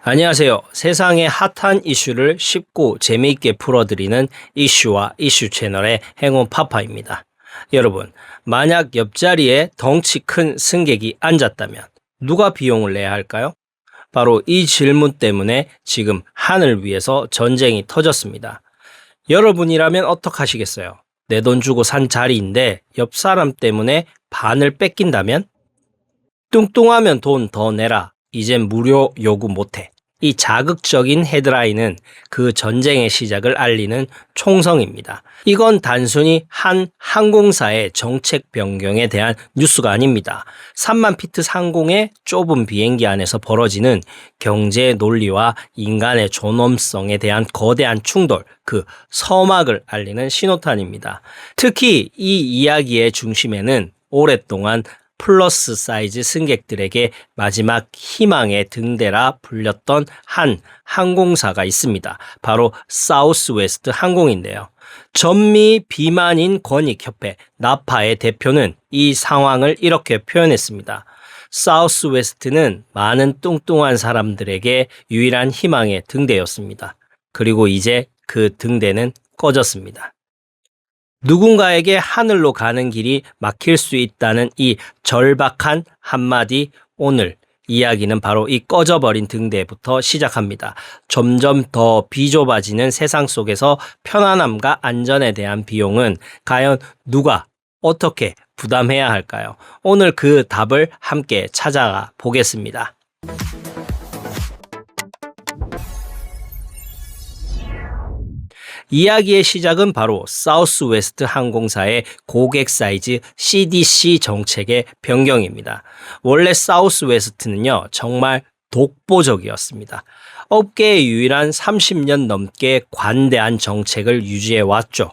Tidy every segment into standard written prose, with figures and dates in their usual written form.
안녕하세요. 세상의 핫한 이슈를 쉽고 재미있게 풀어드리는 이슈와 이슈 채널의 행운 파파입니다. 여러분, 만약 옆자리에 덩치 큰 승객이 앉았다면 누가 비용을 내야 할까요? 바로 이 질문 때문에 지금 한을 위해서 전쟁이 터졌습니다. 여러분이라면 어떡하시겠어요? 내 돈 주고 산 자리인데 옆 사람 때문에 반을 뺏긴다면? 뚱뚱하면 돈 더 내라. 이젠 무료 요구 못해. 이 자극적인 헤드라인은 그 전쟁의 시작을 알리는 총성입니다. 이건 단순히 한 항공사의 정책 변경에 대한 뉴스가 아닙니다. 3만 피트 상공의 좁은 비행기 안에서 벌어지는 경제 논리와 인간의 존엄성에 대한 거대한 충돌, 그 서막을 알리는 신호탄입니다. 특히 이 이야기의 중심에는 오랫동안 플러스 사이즈 승객들에게 마지막 희망의 등대라 불렸던 한 항공사가 있습니다. 바로 사우스웨스트 항공인데요. 전미 비만인 권익협회 나파의 대표는 이 상황을 이렇게 표현했습니다. 사우스웨스트는 많은 뚱뚱한 사람들에게 유일한 희망의 등대였습니다. 그리고 이제 그 등대는 꺼졌습니다. 누군가에게 하늘로 가는 길이 막힐 수 있다는 이 절박한 한마디, 오늘 이야기는 바로 이 꺼져버린 등대부터 시작합니다. 점점 더 비좁아지는 세상 속에서 편안함과 안전에 대한 비용은 과연 누가 어떻게 부담해야 할까요? 오늘 그 답을 함께 찾아가 보겠습니다. 이야기의 시작은 바로 사우스웨스트 항공사의 고객 사이즈 CDC 정책의 변경입니다. 원래 사우스웨스트는요, 정말 독보적이었습니다. 업계의 유일한 30년 넘게 관대한 정책을 유지해 왔죠.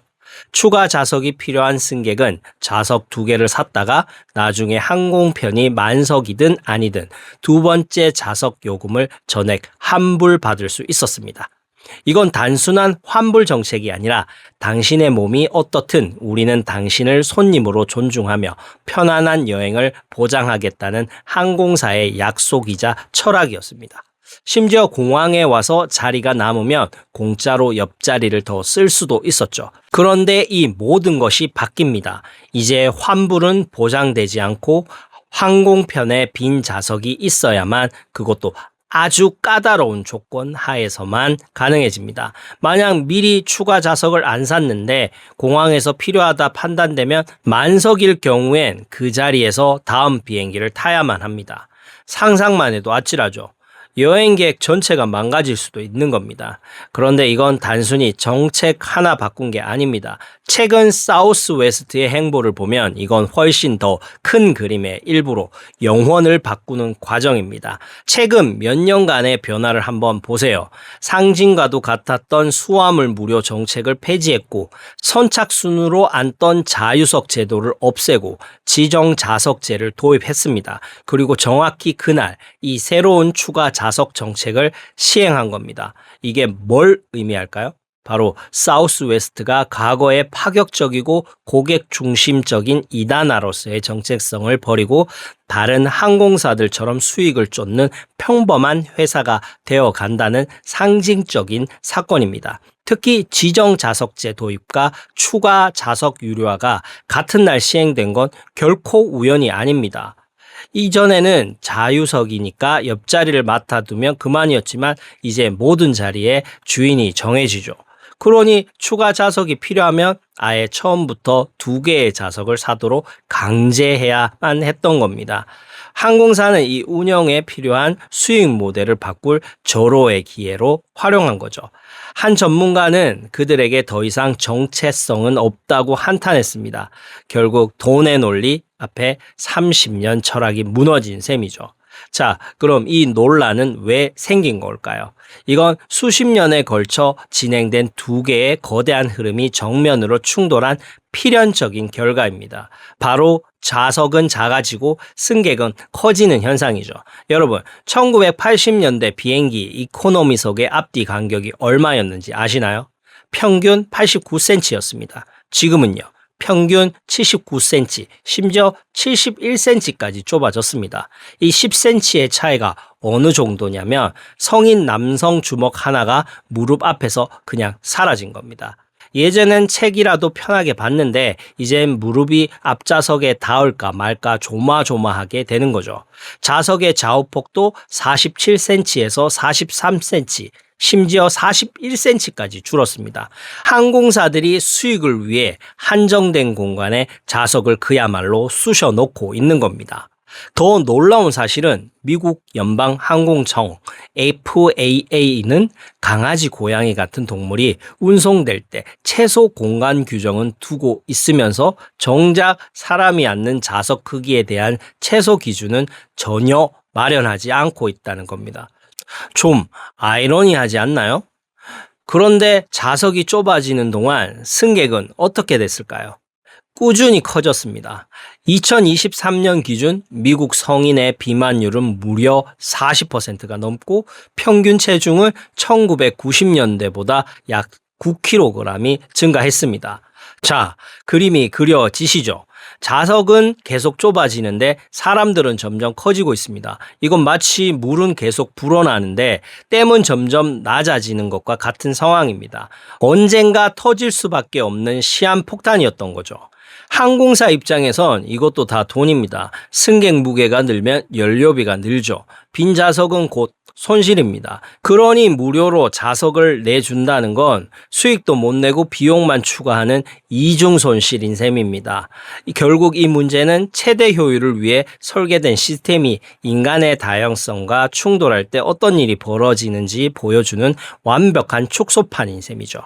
추가 좌석이 필요한 승객은 좌석 2개를 샀다가 나중에 항공편이 만석이든 아니든 두 번째 좌석 요금을 전액 환불받을 수 있었습니다. 이건 단순한 환불 정책이 아니라 당신의 몸이 어떻든 우리는 당신을 손님으로 존중하며 편안한 여행을 보장하겠다는 항공사의 약속이자 철학이었습니다. 심지어 공항에 와서 자리가 남으면 공짜로 옆자리를 더 쓸 수도 있었죠. 그런데 이 모든 것이 바뀝니다. 이제 환불은 보장되지 않고 항공편에 빈 좌석이 있어야만, 그것도 아주 까다로운 조건 하에서만 가능해집니다. 만약 미리 추가 좌석을 안 샀는데 공항에서 필요하다 판단되면 만석일 경우엔 그 자리에서 다음 비행기를 타야만 합니다. 상상만 해도 아찔하죠. 여행객 전체가 망가질 수도 있는 겁니다. 그런데 이건 단순히 정책 하나 바꾼 게 아닙니다. 최근 사우스웨스트의 행보를 보면 이건 훨씬 더 큰 그림의 일부로 영원을 바꾸는 과정입니다. 최근 몇 년간의 변화를 한번 보세요. 상징과도 같았던 수화물 무료 정책을 폐지했고, 선착순으로 앉던 자유석 제도를 없애고 지정 좌석제를 도입했습니다. 그리고 정확히 그날 이 새로운 추가 좌석 정책을 시행한 겁니다. 이게 뭘 의미할까요? 바로 사우스웨스트가 과거의 파격적이고 고객 중심적인 이단아로서의 정책성을 버리고 다른 항공사들처럼 수익을 쫓는 평범한 회사가 되어 간다는 상징적인 사건입니다. 특히 지정 좌석제 도입과 추가 좌석 유료화가 같은 날 시행된 건 결코 우연이 아닙니다. 이전에는 자유석이니까 옆자리를 맡아두면 그만이었지만 이제 모든 자리에 주인이 정해지죠. 그러니 추가 좌석이 필요하면 아예 처음부터 2개의 좌석을 사도록 강제해야만 했던 겁니다. 항공사는 이 운영에 필요한 수익 모델을 바꿀 절호의 기회로 활용한 거죠. 한 전문가는 그들에게 더 이상 정체성은 없다고 한탄했습니다. 결국 돈의 논리 앞에 30년 철학이 무너진 셈이죠. 자, 그럼 이 논란은 왜 생긴 걸까요? 이건 수십 년에 걸쳐 진행된 2개의 거대한 흐름이 정면으로 충돌한 필연적인 결과입니다. 바로 좌석은 작아지고 승객은 커지는 현상이죠. 여러분, 1980년대 비행기 이코노미석의 앞뒤 간격이 얼마였는지 아시나요? 평균 89cm였습니다. 지금은요, 평균 79cm, 심지어 71cm까지 좁아졌습니다. 이 10cm의 차이가 어느 정도냐면 성인 남성 주먹 하나가 무릎 앞에서 그냥 사라진 겁니다. 예전엔 책이라도 편하게 봤는데 이젠 무릎이 앞좌석에 닿을까 말까 조마조마하게 되는 거죠. 좌석의 좌우폭도 47cm에서 43cm, 심지어 41cm까지 줄었습니다. 항공사들이 수익을 위해 한정된 공간에 좌석을 그야말로 쑤셔 놓고 있는 겁니다. 더 놀라운 사실은 미국 연방항공청 FAA는 강아지, 고양이 같은 동물이 운송될 때 최소 공간 규정은 두고 있으면서 정작 사람이 앉는 좌석 크기에 대한 최소 기준은 전혀 마련하지 않고 있다는 겁니다. 좀 아이러니하지 않나요? 그런데 좌석이 좁아지는 동안 승객은 어떻게 됐을까요? 꾸준히 커졌습니다. 2023년 기준 미국 성인의 비만율은 무려 40%가 넘고 평균 체중은 1990년대보다 약 9kg이 증가했습니다. 자, 그림이 그려지시죠? 좌석은 계속 좁아지는데 사람들은 점점 커지고 있습니다. 이건 마치 물은 계속 불어나는데 댐은 점점 낮아지는 것과 같은 상황입니다. 언젠가 터질 수밖에 없는 시한폭탄이었던 거죠. 항공사 입장에선 이것도 다 돈입니다. 승객 무게가 늘면 연료비가 늘죠. 빈 좌석은 곧 손실입니다. 그러니 무료로 좌석을 내준다는 건 수익도 못 내고 비용만 추가하는 이중 손실인 셈입니다. 결국 이 문제는 최대 효율을 위해 설계된 시스템이 인간의 다양성과 충돌할 때 어떤 일이 벌어지는지 보여주는 완벽한 축소판인 셈이죠.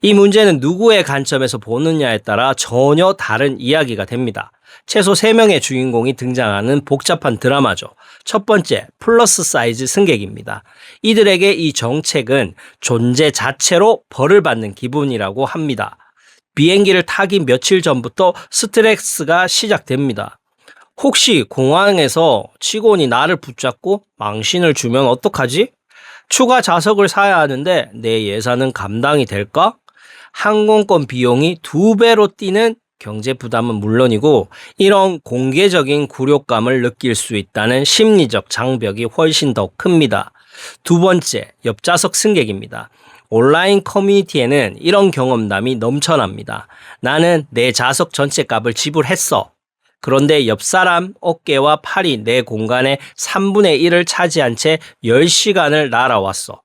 이 문제는 누구의 관점에서 보느냐에 따라 전혀 다른 이야기가 됩니다. 최소 3명의 주인공이 등장하는 복잡한 드라마죠. 첫 번째, 플러스 사이즈 승객입니다. 이들에게 이 정책은 존재 자체로 벌을 받는 기분이라고 합니다. 비행기를 타기 며칠 전부터 스트레스가 시작됩니다. 혹시 공항에서 직원이 나를 붙잡고 망신을 주면 어떡하지? 추가 좌석을 사야 하는데 내 예산은 감당이 될까? 항공권 비용이 2배로 뛰는 경제 부담은 물론이고 이런 공개적인 굴욕감을 느낄 수 있다는 심리적 장벽이 훨씬 더 큽니다. 두 번째, 옆좌석 승객입니다. 온라인 커뮤니티에는 이런 경험담이 넘쳐납니다. 나는 내 좌석 전체 값을 지불했어. 그런데 옆 사람 어깨와 팔이 내 공간의 3분의 1을 차지한 채 10시간을 날아왔어.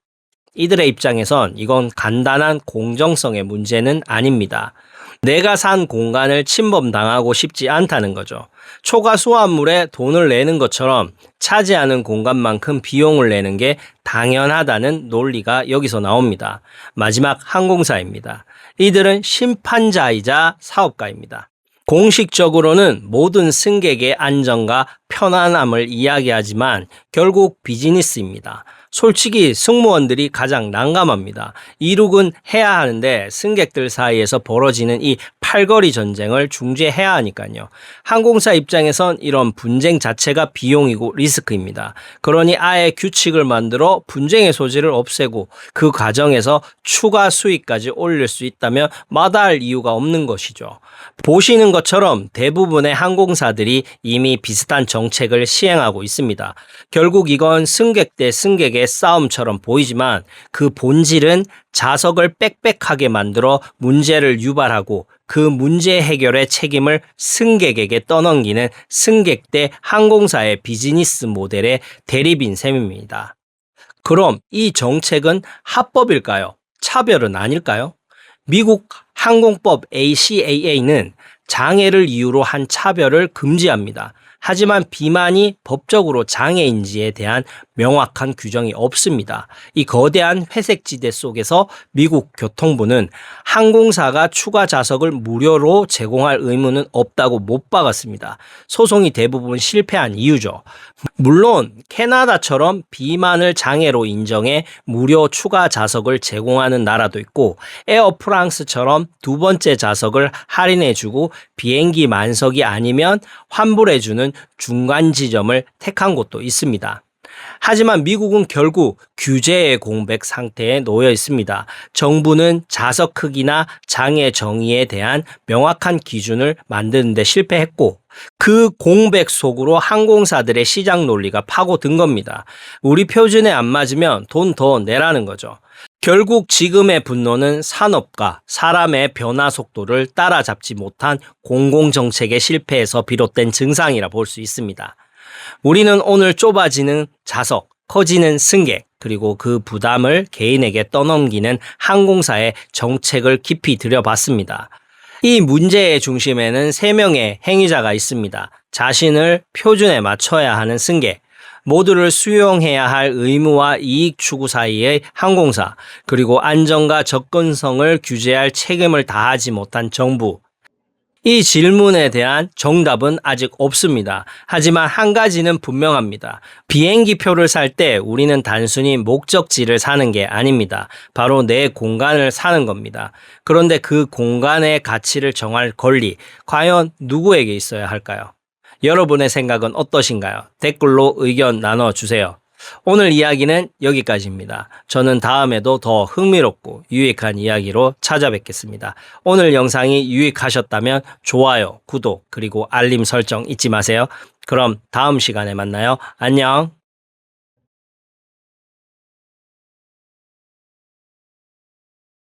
이들의 입장에선 이건 간단한 공정성의 문제는 아닙니다. 내가 산 공간을 침범당하고 싶지 않다는 거죠. 초과 수화물에 돈을 내는 것처럼 차지하는 공간만큼 비용을 내는 게 당연하다는 논리가 여기서 나옵니다. 마지막, 항공사입니다. 이들은 심판자이자 사업가입니다. 공식적으로는 모든 승객의 안전과 편안함을 이야기하지만 결국 비즈니스입니다. 솔직히 승무원들이 가장 난감합니다. 이륙은 해야 하는데 승객들 사이에서 벌어지는 이 팔걸이 전쟁을 중재해야 하니까요. 항공사 입장에선 이런 분쟁 자체가 비용이고 리스크입니다. 그러니 아예 규칙을 만들어 분쟁의 소지를 없애고 그 과정에서 추가 수익까지 올릴 수 있다면 마다할 이유가 없는 것이죠. 보시는 것처럼 대부분의 항공사들이 이미 비슷한 정책을 시행하고 있습니다. 결국 이건 승객 대 승객의 싸움처럼 보이지만 그 본질은 좌석을 빽빽하게 만들어 문제를 유발하고 그 문제 해결의 책임을 승객에게 떠넘기는 승객 대 항공사의 비즈니스 모델의 대립인 셈입니다. 그럼 이 정책은 합법일까요? 차별은 아닐까요? 미국 항공법 ACAA는 장애를 이유로 한 차별을 금지합니다. 하지만 비만이 법적으로 장애인지에 대한 명확한 규정이 없습니다. 이 거대한 회색지대 속에서 미국 교통부는 항공사가 추가 좌석을 무료로 제공할 의무는 없다고 못 박았습니다. 소송이 대부분 실패한 이유죠. 물론 캐나다처럼 비만을 장애로 인정해 무료 추가 좌석을 제공하는 나라도 있고 에어 프랑스처럼 두 번째 좌석을 할인해주고 비행기 만석이 아니면 환불해주는 중간 지점을 택한 곳도 있습니다. 하지만 미국은 결국 규제의 공백 상태에 놓여 있습니다. 정부는 좌석 크기나 장애 정의에 대한 명확한 기준을 만드는 데 실패했고 그 공백 속으로 항공사들의 시장 논리가 파고든 겁니다. 우리 표준에 안 맞으면 돈 더 내라는 거죠. 결국 지금의 분노는 산업과 사람의 변화 속도를 따라잡지 못한 공공정책의 실패에서 비롯된 증상이라 볼 수 있습니다. 우리는 오늘 좁아지는 좌석, 커지는 승객, 그리고 그 부담을 개인에게 떠넘기는 항공사의 정책을 깊이 들여봤습니다. 이 문제의 중심에는 3명의 행위자가 있습니다. 자신을 표준에 맞춰야 하는 승객, 모두를 수용해야 할 의무와 이익 추구 사이의 항공사, 그리고 안전과 접근성을 규제할 책임을 다하지 못한 정부. 이 질문에 대한 정답은 아직 없습니다. 하지만 한 가지는 분명합니다. 비행기 표를 살 때 우리는 단순히 목적지를 사는 게 아닙니다. 바로 내 공간을 사는 겁니다. 그런데 그 공간의 가치를 정할 권리, 과연 누구에게 있어야 할까요? 여러분의 생각은 어떠신가요? 댓글로 의견 나눠주세요. 오늘 이야기는 여기까지입니다. 저는 다음에도 더 흥미롭고 유익한 이야기로 찾아뵙겠습니다. 오늘 영상이 유익하셨다면 좋아요, 구독, 그리고 알림 설정 잊지 마세요. 그럼 다음 시간에 만나요. 안녕.